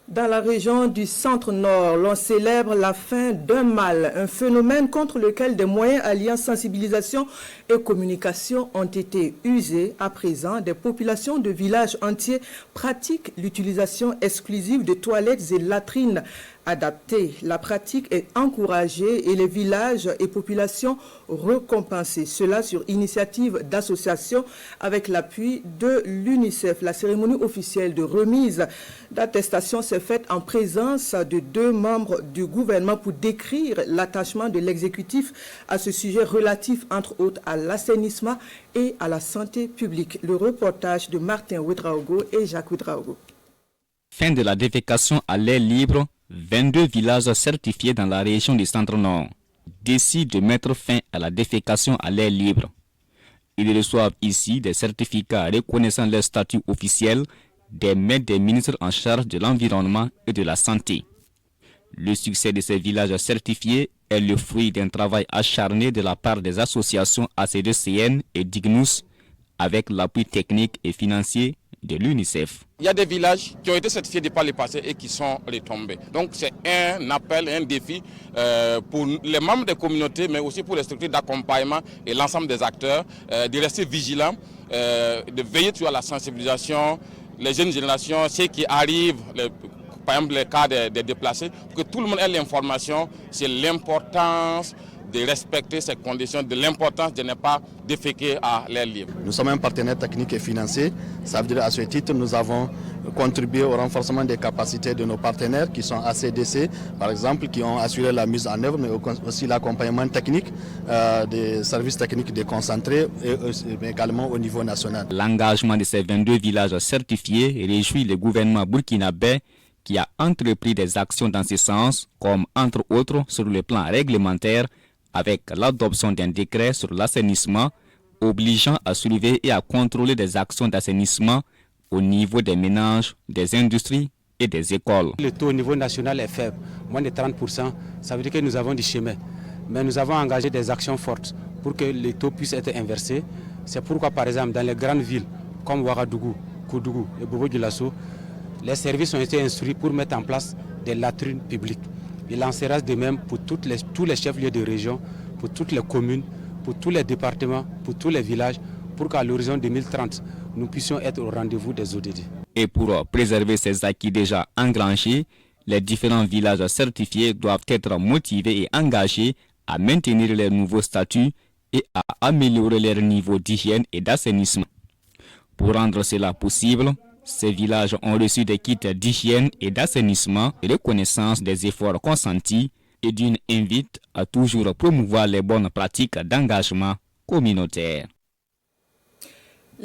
Dans la région du Centre-Nord, l'on célèbre la fin d'un mal, un phénomène contre lequel des moyens alliant sensibilisation et communication ont été usés. À présent, des populations de villages entiers pratiquent l'utilisation exclusive de toilettes et latrines adaptées. La pratique est encouragée et les villages et populations récompensés. Cela sur initiative d'associations avec l'appui de l'UNICEF. La cérémonie officielle de remise d'attestation s'est faite en présence de 2 membres du gouvernement pour décrire l'attachement de l'exécutif à ce sujet relatif, entre autres, à l'assainissement et à la santé publique. Le reportage de Martin Ouedraogo et Jacques Ouedraogo. Fin de la défécation à l'air libre, 22 villages certifiés dans la région du Centre-Nord décident de mettre fin à la défécation à l'air libre. Ils reçoivent ici des certificats reconnaissant leur statut officiel des mains des ministres en charge de l'environnement et de la santé. Le succès de ces villages certifiés est le fruit d'un travail acharné de la part des associations ACDCN et Dignus avec l'appui technique et financier de l'UNICEF. Il y a des villages qui ont été certifiés par le passé et qui sont retombés. Donc c'est un appel, un défi pour les membres des communautés, mais aussi pour les structures d'accompagnement et l'ensemble des acteurs, de rester vigilants, de veiller sur la sensibilisation, les jeunes générations, ceux qui arrivent, par exemple les cas des déplacés, pour que tout le monde ait l'information sur l'importance de respecter ces conditions, de l'importance de ne pas déféquer à l'air libre. Nous sommes un partenaire technique et financier. Ça veut dire à ce titre, nous avons contribué au renforcement des capacités de nos partenaires qui sont ACDC, par exemple, qui ont assuré la mise en œuvre, mais aussi l'accompagnement technique des services techniques déconcentrés et également au niveau national. L'engagement de ces 22 villages certifiés réjouit le gouvernement burkinabé qui a entrepris des actions dans ce sens, comme entre autres sur le plan réglementaire, avec l'adoption d'un décret sur l'assainissement obligeant à suivre et à contrôler des actions d'assainissement au niveau des ménages, des industries et des écoles. Le taux au niveau national est faible, moins de 30%, ça veut dire que nous avons du chemin. Mais nous avons engagé des actions fortes pour que le taux puisse être inversé. C'est pourquoi, par exemple, dans les grandes villes comme Ouagadougou, Koudougou et Bobo-Dioulasso, les services ont été instruits pour mettre en place des latrines publiques. Il en sera de même pour tous les chefs-lieux de région, pour toutes les communes, pour tous les départements, pour tous les villages, pour qu'à l'horizon 2030, nous puissions être au rendez-vous des ODD. Et pour préserver ces acquis déjà engrangés, les différents villages certifiés doivent être motivés et engagés à maintenir leur nouveau statut et à améliorer leur niveau d'hygiène et d'assainissement. Pour rendre cela possible, ces villages ont reçu des kits d'hygiène et d'assainissement, reconnaissance des efforts consentis et d'une invite à toujours promouvoir les bonnes pratiques d'engagement communautaire.